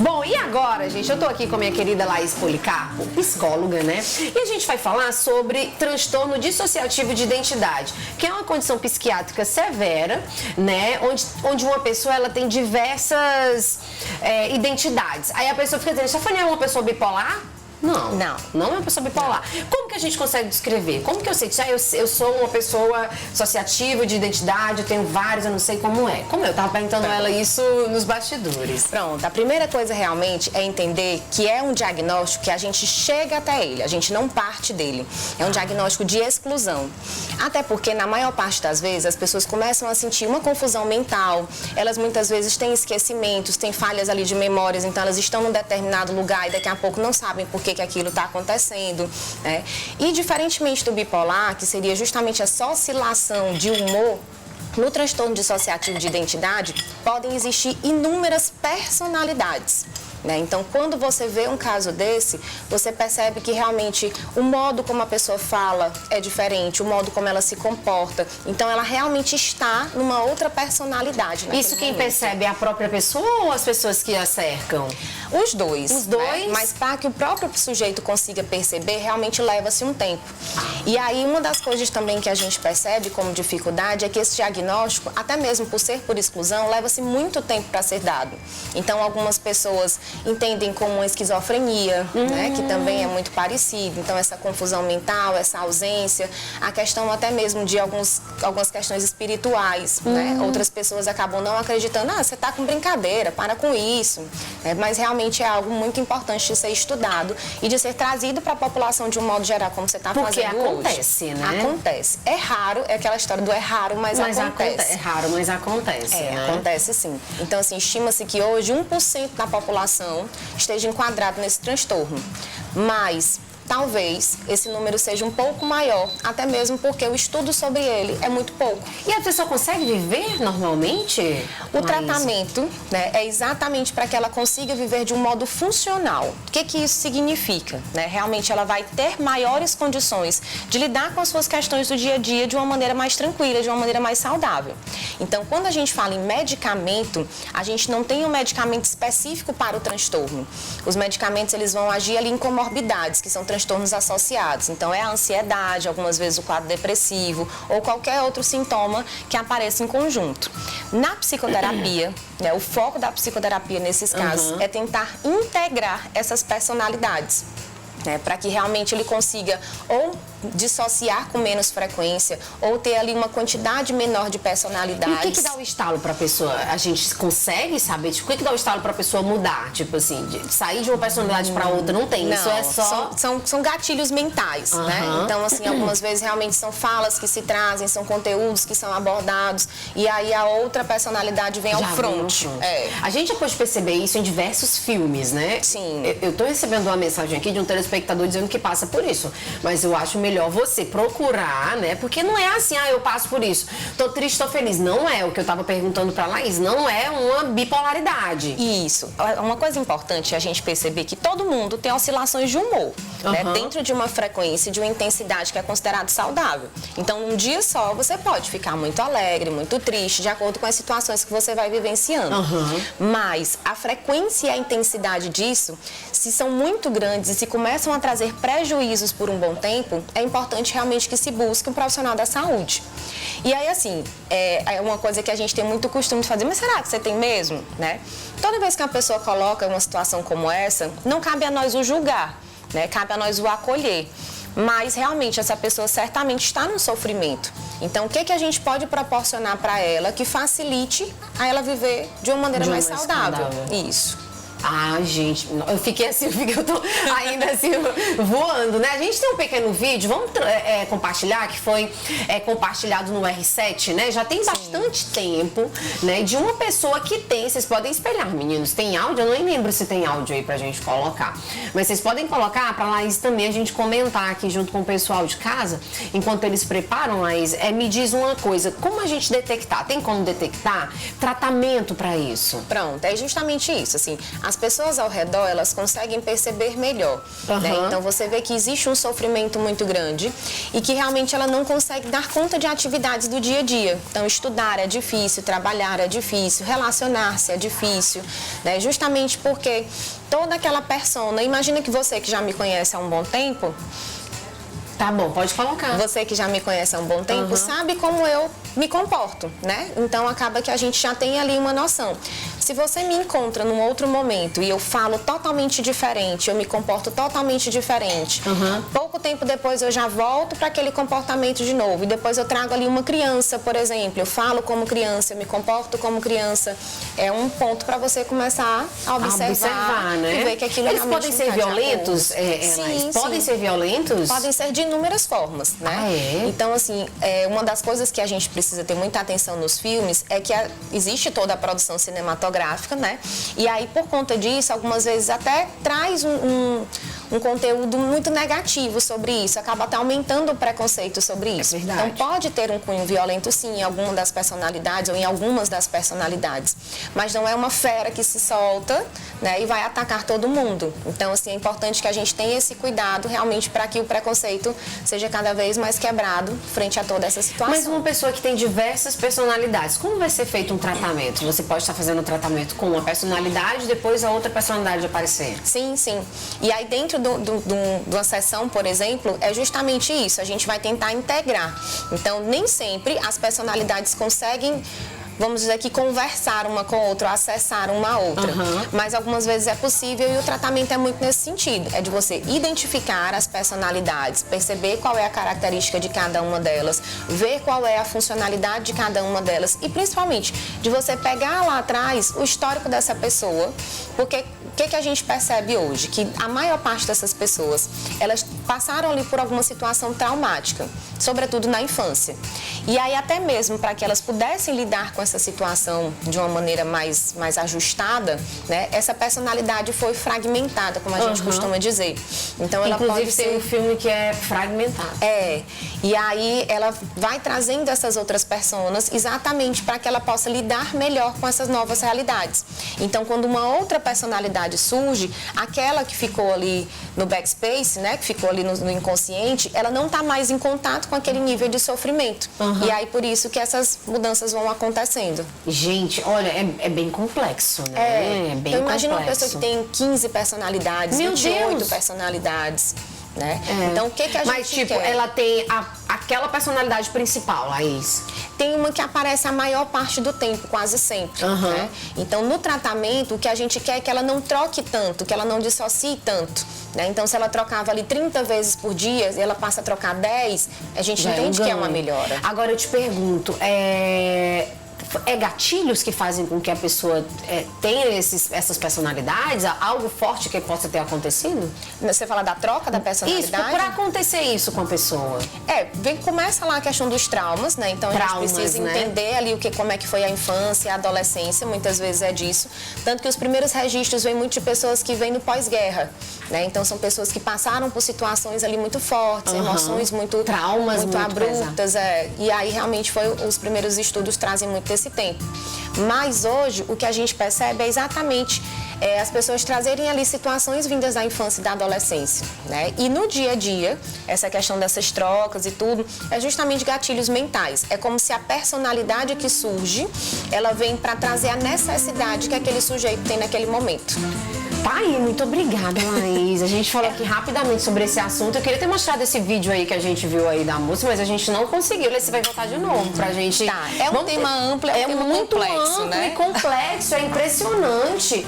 Bom, e agora, gente, eu tô aqui com a minha querida Laís Policarpo, psicóloga, né? E a gente vai falar sobre transtorno dissociativo de identidade, que é uma condição psiquiátrica severa, né? Onde uma pessoa, ela tem diversas identidades. Aí a pessoa fica dizendo, Stephanie é uma pessoa bipolar? Não é uma pessoa bipolar. Como que a gente consegue descrever? Como que eu sei que eu sou uma pessoa associativa de identidade, eu tenho vários, eu não sei como é. Como eu tava perguntando a ela isso nos bastidores. Pronto, a primeira coisa realmente é entender que é um diagnóstico que a gente chega até ele, a gente não parte dele. É um diagnóstico de exclusão. Até porque, na maior parte das vezes, as pessoas começam a sentir uma confusão mental, elas muitas vezes têm esquecimentos, têm falhas ali de memórias, então elas estão num determinado lugar e daqui a pouco não sabem por que aquilo está acontecendo, né? E diferentemente do bipolar, que seria justamente essa oscilação de humor, no transtorno dissociativo de identidade podem existir inúmeras personalidades. Então, quando você vê um caso desse, você percebe que realmente o modo como a pessoa fala é diferente, o modo como ela se comporta. Então, ela realmente está numa outra personalidade. Isso quem percebe é a própria pessoa ou as pessoas que a cercam? Os dois. Os dois? Né? Mas para que o próprio sujeito consiga perceber, realmente leva-se um tempo. E aí, uma das coisas também que a gente percebe como dificuldade é que esse diagnóstico, até mesmo por ser por exclusão, leva-se muito tempo para ser dado. Então, algumas pessoas entendem como uma esquizofrenia, né, que também é muito parecido. Então, essa confusão mental, essa ausência, a questão até mesmo de algumas questões espirituais, né? Outras pessoas acabam não acreditando, você está com brincadeira, para com isso. Mas realmente é algo muito importante de ser estudado e de ser trazido para a população de um modo geral, como você está fazendo hoje. Porque acontece, né? Acontece. É raro, é aquela história do é raro, mas acontece. É raro, mas acontece, né? Acontece sim. Então, assim, estima-se que hoje 1% da população esteja enquadrado nesse transtorno. Mas talvez esse número seja um pouco maior, até mesmo porque o estudo sobre ele é muito pouco. E a pessoa consegue viver normalmente? O tratamento, né, é exatamente para que ela consiga viver de um modo funcional. O que isso significa? Né? Realmente ela vai ter maiores condições de lidar com as suas questões do dia a dia de uma maneira mais tranquila, de uma maneira mais saudável. Então, quando a gente fala em medicamento, a gente não tem um medicamento específico para o transtorno. Os medicamentos, eles vão agir ali em comorbidades, que são transtornos associados. Então, é a ansiedade, algumas vezes o quadro depressivo ou qualquer outro sintoma que apareça em conjunto. Na psicoterapia, né, o foco da psicoterapia nesses casos é tentar integrar essas personalidades. Para que realmente ele consiga ou dissociar com menos frequência ou ter ali uma quantidade menor de personalidades. E o que dá o estalo para a pessoa? A gente consegue saber? Tipo, o que dá o estalo para a pessoa mudar? Tipo assim, de sair de uma personalidade para outra? Não tem. Não, isso é só... São gatilhos mentais, né? Então, assim, algumas vezes realmente são falas que se trazem, são conteúdos que são abordados e aí a outra personalidade vem ao fronte. A gente já pode perceber isso em diversos filmes, né? Sim. Eu tô recebendo uma mensagem aqui de um telespectador dizendo que passa por isso, mas eu acho melhor você procurar, né? Porque não é assim, eu passo por isso, tô triste, tô feliz. Não é o que eu tava perguntando pra Laís, não é uma bipolaridade. Isso. Uma coisa importante é a gente perceber que todo mundo tem oscilações de humor, né? Dentro de uma frequência, de uma intensidade que é considerado saudável. Então, um dia só, você pode ficar muito alegre, muito triste, de acordo com as situações que você vai vivenciando. Mas a frequência e a intensidade disso, se são muito grandes e se começam a trazer prejuízos por um bom tempo, é importante realmente que se busque um profissional da saúde. E aí, assim, é uma coisa que a gente tem muito costume de fazer, mas será que você tem mesmo, né? Toda vez que uma pessoa coloca uma situação como essa, não cabe a nós o julgar, né? Cabe a nós o acolher. Mas, realmente, essa pessoa certamente está no sofrimento. Então, o que a gente pode proporcionar para ela que facilite a ela viver de uma maneira mais saudável? Isso. Gente, eu fiquei assim, eu tô ainda assim, voando, né? A gente tem um pequeno vídeo, vamos compartilhar, que foi compartilhado no R7, né? Já tem bastante tempo, né? De uma pessoa que tem, vocês podem espelhar, meninos, tem áudio? Eu nem lembro se tem áudio aí pra gente colocar. Mas vocês podem colocar pra Laís também a gente comentar aqui junto com o pessoal de casa, enquanto eles preparam, Laís, me diz uma coisa, como a gente detectar? Tem como detectar? Tratamento pra isso? Pronto, é justamente isso, assim, as pessoas ao redor, elas conseguem perceber melhor, né? Então você vê que existe um sofrimento muito grande e que realmente ela não consegue dar conta de atividades do dia a dia. Então estudar é difícil, trabalhar é difícil, relacionar-se é difícil, né? Justamente porque toda aquela persona, imagina que você que já me conhece há um bom tempo, tá bom, pode colocar. você que já me conhece há um bom tempo sabe como eu me comporto, né? Então acaba que a gente já tem ali uma noção. Se você me encontra num outro momento e eu falo totalmente diferente, eu me comporto totalmente diferente, pouco tempo depois eu já volto para aquele comportamento de novo. E depois eu trago ali uma criança, por exemplo, eu falo como criança, eu me comporto como criança. É um ponto para você começar a observar, né? E ver que aquilo Eles realmente podem ser violentos? Sim, podem ser violentos? Podem ser de inúmeras formas, né? Então, assim, uma das coisas que a gente precisa ter muita atenção nos filmes é que existe toda a produção cinematográfica, né? E aí, por conta disso, algumas vezes até traz um conteúdo muito negativo sobre isso, acaba até aumentando o preconceito sobre isso. É verdade. Então, pode ter um cunho violento, sim, em alguma das personalidades ou em algumas das personalidades, mas não é uma fera que se solta, né, e vai atacar todo mundo. Então, assim, é importante que a gente tenha esse cuidado realmente para que o preconceito seja cada vez mais quebrado frente a toda essa situação. Mas uma pessoa que tem diversas personalidades, como vai ser feito um tratamento? Você pode estar fazendo um tratamento com uma personalidade, depois a outra personalidade aparecer? Sim, sim. E aí dentro de uma sessão, por exemplo, é justamente isso. A gente vai tentar integrar. Então, nem sempre as personalidades conseguem, vamos dizer que conversar uma com a outra, acessar uma a outra. Mas algumas vezes é possível e o tratamento é muito nesse sentido. É de você identificar as personalidades, perceber qual é a característica de cada uma delas, ver qual é a funcionalidade de cada uma delas e principalmente de você pegar lá atrás o histórico dessa pessoa, porque o que a gente percebe hoje? Que a maior parte dessas pessoas, elas passaram ali por alguma situação traumática, sobretudo na infância. E aí até mesmo para que elas pudessem lidar com essa situação de uma maneira mais ajustada, né? Essa personalidade foi fragmentada, como a gente costuma dizer. Então ela inclusive pode ser tem um filme que é fragmentado. E aí ela vai trazendo essas outras personas exatamente para que ela possa lidar melhor com essas novas realidades. Então quando uma outra personalidade surge, aquela que ficou ali no backspace, né, que ficou ali no inconsciente, ela não está mais em contato com aquele nível de sofrimento. E aí por isso que essas mudanças vão acontecendo. Gente, olha, é bem complexo, né? É bem então imagina uma complexo. pessoa que tem 15 personalidades, Meu 28 Deus. personalidades. Né? Então, o que a gente Mas, tipo, quer? ela tem aquela personalidade principal, Laís. Tem uma que aparece a maior parte do tempo, quase sempre. Né? Então, no tratamento, o que a gente quer é que ela não troque tanto, que ela não dissocie tanto. Né? Então, se ela trocava ali 30 vezes por dia e ela passa a trocar 10, a gente entende que é uma melhora. Agora, eu te pergunto, gatilhos que fazem com que a pessoa tenha essas personalidades? Algo forte que possa ter acontecido? Você fala da troca da personalidade? Isso, para acontecer isso com a pessoa. Começa lá a questão dos traumas, né? Então a gente precisa entender ali como é que foi a infância, a adolescência, muitas vezes é disso. Tanto que os primeiros registros vêm muito de pessoas que vêm no pós-guerra, né? Então são pessoas que passaram por situações ali muito fortes, emoções muito traumas muito abruptas, e aí realmente os primeiros estudos trazem muito desse tempo. Mas hoje o que a gente percebe é exatamente as pessoas trazerem ali situações vindas da infância e da adolescência, né? E no dia a dia, essa questão dessas trocas e tudo, é justamente gatilhos mentais. É como se a personalidade que surge, ela vem para trazer a necessidade que aquele sujeito tem naquele momento. Tá aí, muito obrigada, Laís. A gente falou aqui rapidamente sobre esse assunto. Eu queria ter mostrado esse vídeo aí que a gente viu aí da moça, mas a gente não conseguiu. Você vai voltar de novo pra gente. É um tema amplo, é um tema muito complexo, amplo né? e complexo, é impressionante.